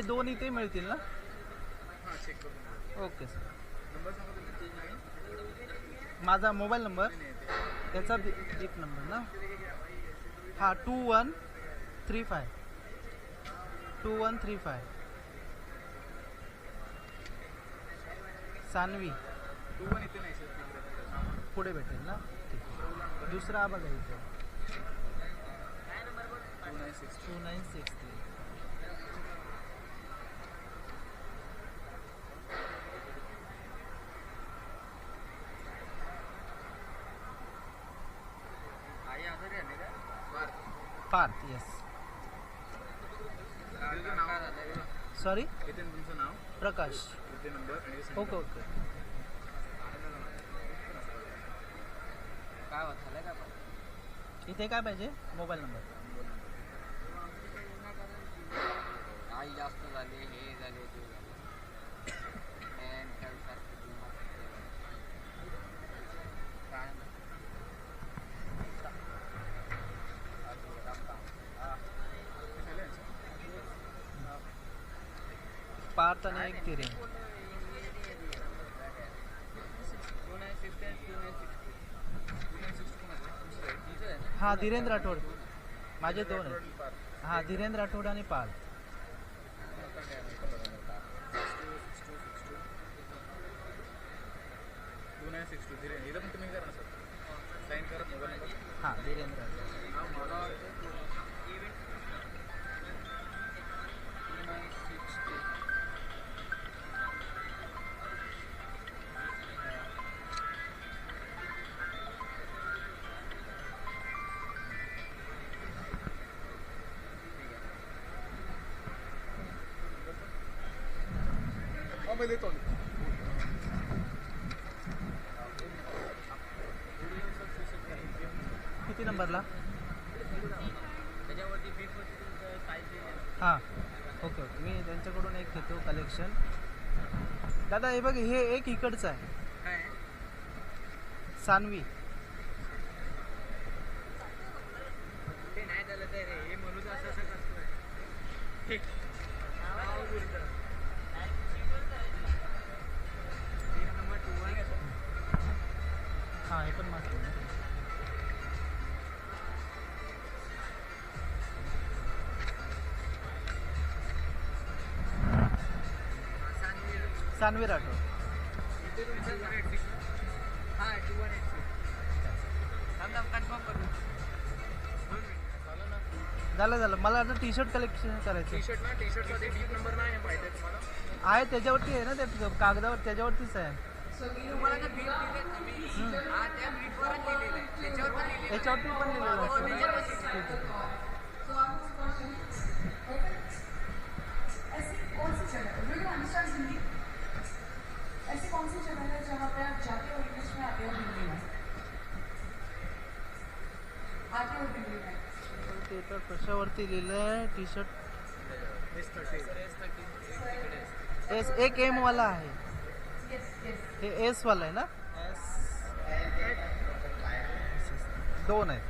दोन इथे मिळतील ना? हां चेक करून. Okay sir. नंबर सांगा तुम्ही. माझा मोबाईल नंबर त्याचा दीप नंबर ना. हां 2135 2135 सानवी. 21 इथे नाही सर. पुढे भेटेल ना. ठीक. दुसरा बघा इथे 2963. पार्थ. येस. सॉरी इथे तुमचं नाव, प्रकाश. इथे नंबर आणि ओके ओके. काय होत का इथे काय पाहिजे? Mobile number. आई जास्त झाले, हे झाले, ते झाले. पार्थ आणि एक तिरे. हां धीरेंद्र राठोड. माझे दोन आहेत. हां धीरेंद्र राठोड आणि पाल. इथं पण तुम्ही करा ना सर. साईन करा मोबाईल नंबर. हां धीरेंद्र राठोड. मैं देता हूँ. किती नंबरला? त्याच्यावरती बीफवरती तुमचं साईज. हां ओके ओके. मी त्यांच्याकडून एक घेतो कलेक्शन. दादा हे बघ, हे एक इकडचं आहे. काय सानवी. ते नाही झालं तर हे म्हणून असं असं करतोय. हां हे पण मागतो. सानवी राठोड. हां 2186. कन्फर्म करू. झालं झालं. मला आता टी शर्ट कलेक्शन करायचं टी शर्ट ना, टी शर्टमध्ये डीप नंबर नाही आहे, माहिती आहे तुम्हाला? आहे. त्याच्यावरती आहे ना, ते कागदावर त्याच्यावरतीच आहे. तुम्हाला जर बीट दिले तुम्ही, हां त्या बीटवरच लिहिलेलं आहे. त्याच्यावर पण लिहिलेलं आहे. याच्यावरती पण लिहिलेलं असतं ना. ऐसी कौन सी जगह है जहाँ पे आप जाते हो इंग्लिश में आते हो हिंदी में आते हो हिंदी में? ते तर कशावरती लिहिलं आहे? T shirt S. एक एम वाला आहे. हे एस वाला आहे ना. दोन आहेत.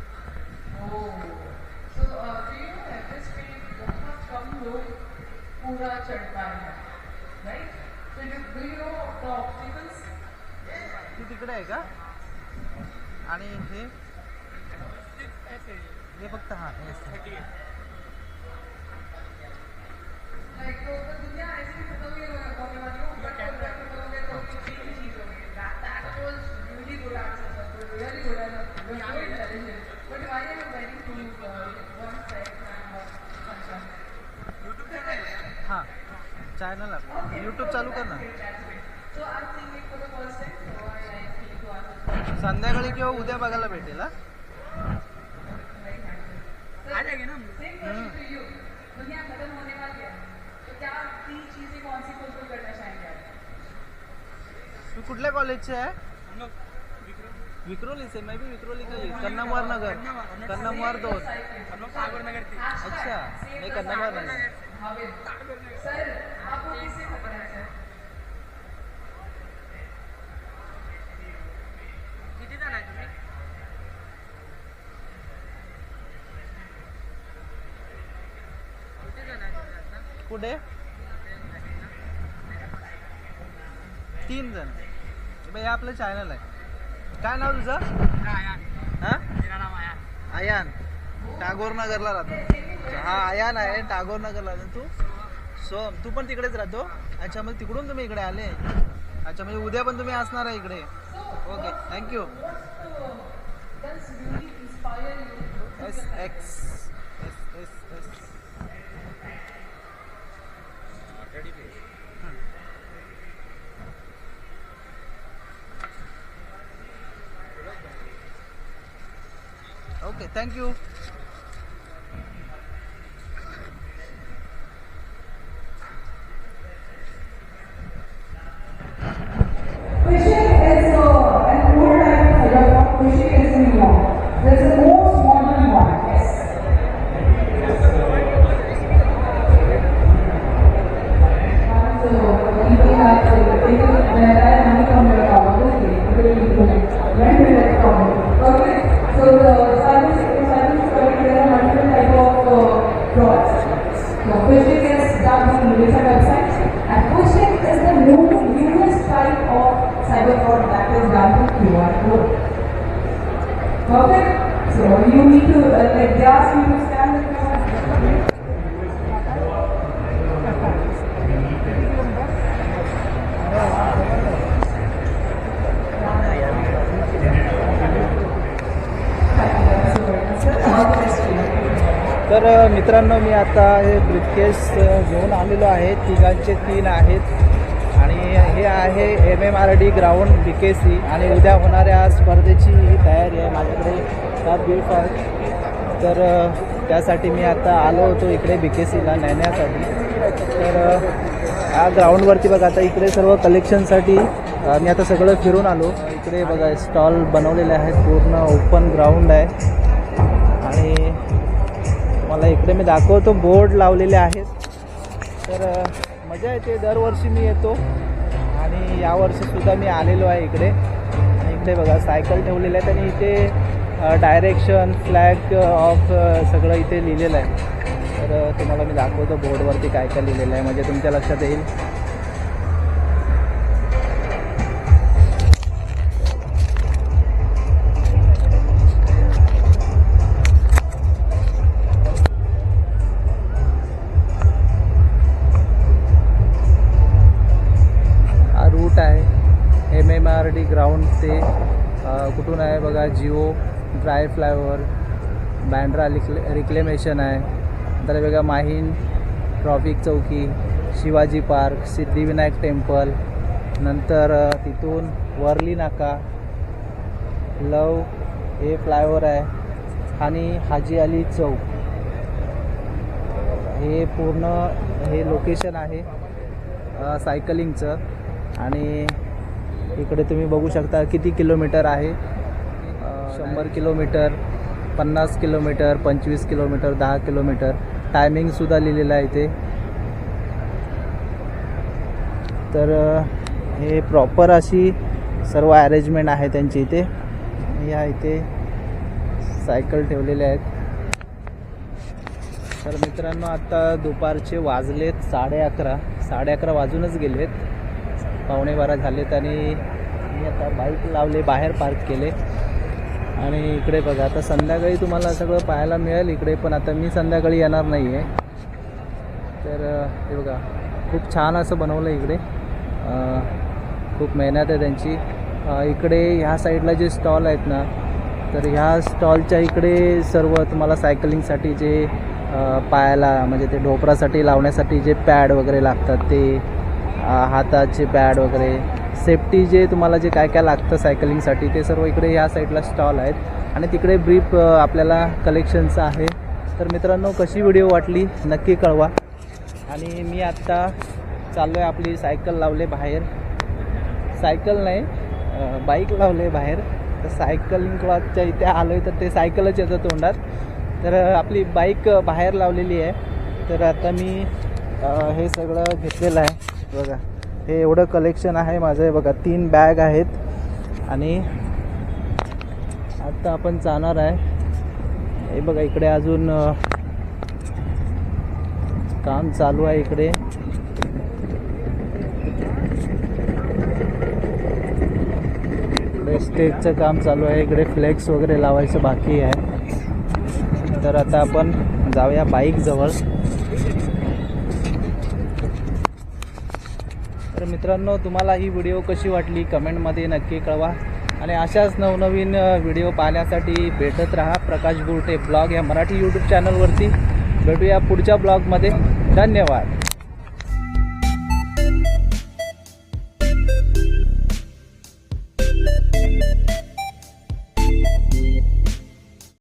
बहुत कम लोग पूरा चढ़ पाए हैं, right? So do you know the obstacles? ती तिकडे आहे का? आणि हे फक्त हां एस. Like तो दुनिया ऐसे ही खत्म ही होने वाली है. ऊपर कैमरा करोगे तो एक ही चीज होगी. That was really good answer, sir. Really good answer. Very intelligent. But why are you wearing two one side and sunshine? हां चॅनल आहे. यूट्यूब चालू कर ना. So I'm seeing it for the first time. So I like to answer. संध्याकाळी किंवा उद्या बघायला भेटेल. हा आ जाएंगे ना. Same question to you. दुनिया खत्म होने वाली है. तो क्या 3 चीजें कौन सी फुलफिल करना चाहेंगे आप? तू कुठल्या कॉलेजचे आहे? विक्रोली से. मैं भी विक्रोली का ही. कन्नमवार नगर. कन्नमवार 2. अच्छा मैं कन्नमवार नगर. सर आपको किससे खबर है सर? किती जण आहे तुम्ही? किती जण आहे तुम्ही आता? कुठे? 3 जण. हे आपलं चॅनल आहे. काय नाव तुझं? हां आयान. टागोरनगरला राहतो. हा आयान आहे, टागोरनगरला राहतो. तू तू पण तिकडेच राहतो? अच्छा, मग तिकडून तुम्ही इकडे आले. अच्छा, म्हणजे उद्या पण तुम्ही असणार आहे इकडे. Okay, thank you. SX okay, thank you. Fishing is an old type of photograph. Fishing is new. There's a most modern one. Yes. So people have to take the entire money from your account. When will it come? Okay. So the service there are multiple type of rods. So fishing is done on different websites, and fishing is the newest type of cyber fraud that is done with QR code. Perfect. So you need to they ask you to scan the QR. तर मित्रांनो, मी आता हे briefcase घेऊन आलेलो आहे. तिघांचे 3 आहेत आणि हे आहे MMRD ग्राउंड BKC. आणि उद्या होणाऱ्या स्पर्धेची ही तयारी आहे. माझ्याकडे 7 ब्रीफ आहेत. तर त्यासाठी मी आता आलो होतो इकडे BKCला नेण्यासाठी. तर या ग्राउंडवरती बघा, आता इकडे सर्व कलेक्शनसाठी मी आता सगळं फिरून आलो. इकडे बघा स्टॉल बनवलेले आहेत, पूर्ण ओपन ग्राउंड आहे. आणि मला इकडे मी दाखवतो, बोर्ड लावलेले आहेत. तर मजा येते, दरवर्षी मी येतो आणि यावर्षीसुद्धा मी आलेलो आहे इकडे. आणि इकडे बघा सायकल ठेवलेल्या आहेत आणि इथे डायरेक्शन, फ्लॅग ऑफ सगळं इथे लिहिलेलं आहे. तर तुम्हाला मी दाखवतो बोर्डवरती काय काय लिहिलेलं आहे, म्हणजे तुमच्या लक्षात येईल. आहे MMRD ग्राउंड ते कुठून आहे बघा, Jio dry flyover, Bandra reclamation आहे. नंतर बघा माहीम ट्रॉफिक चौकी, शिवाजी पार्क, सिद्धिविनायक टेम्पल, नंतर तिथून वर्ली नाका, लव हे फ्लायओव्हर आहे आणि हाजी अली चौक. हे पूर्ण हे लोकेशन आहे सायकलिंगचं. आणि इकडे तुम्ही बघू शकता किती किलोमीटर आहे. 100 किलोमीटर, 50 किलोमीटर, 25 किलोमीटर, 10 किलोमीटर. टायमिंगसुद्धा लिहिलेलं आहे इथे. तर हे प्रॉपर अशी सर्व अरेंजमेंट आहे त्यांची इथे. या इथे सायकल ठेवलेले आहेत. तर मित्रांनो, आता दुपारचे वाजलेत 11:30 वाजूनच गेलेत, 11:15 झालेत. आणि मी आता बाईक लावले, बाहेर पार्क केले. आणि इकडे बघा, आता संध्याकाळी तुम्हाला सगळं पाहायला मिळेल इकडे, पण आता मी संध्याकाळी येणार नाही आहे. तर हे बघा, खूप छान असं बनवलं इकडे. खूप मेहनत आहे त्यांची. इकडे ह्या साईडला जे स्टॉल आहेत ना, तर ह्या स्टॉलच्या इकडे सर्व तुम्हाला सायकलिंगसाठी जे पायाला म्हणजे ते ढोपरासाठी लावण्यासाठी जे पॅड वगैरे लागतात, ते हाताचे पॅड वगैरे, सेफ्टी जे तुम्हाला जे काय काय लागतं सायकलिंगसाठी, ते सर्व इकडे ह्या साईडला स्टॉल आहेत. आणि तिकडे ब्रीफ आपल्याला कलेक्शनचं आहे. तर मित्रांनो, कशी व्हिडिओ वाटली नक्की कळवा. आणि मी आत्ता चाललो आहे, आपली सायकल लावले बाहेर, सायकल नाही बाईक लावले बाहेर. तर सायकलिंग क्लॉथच्या इथे आलो आहे, तर ते सायकलच येतं तोंडात. तर आपली बाईक बाहेर लावलेली आहे. तर आता मी हे सगळं घेतलेलं आहे बघा. हे एवढं कलेक्शन आहे माझं. हे बघा 3 बॅग आहेत. आणि आता आपण जाणार आहे. हे बघा इकडे अजून काम चालू आहे इकडे. स्टेजचं काम चालू आहे. इकडे फ्लेक्स वगैरे लावायचं बाकी आहे. तर आता आपण जाऊया बाईक जवळ. तर मित्रांनो, तुम्हाला ही व्हिडिओ कशी वाटली कमेंटमध्ये नक्की कळवा. आणि अशाच नवनवीन व्हिडिओ पाहण्यासाठी भेटत राहा प्रकाश बुरटे ब्लॉग या मराठी यूट्यूब चॅनलवरती. भेटूया पुढच्या ब्लॉगमध्ये. धन्यवाद.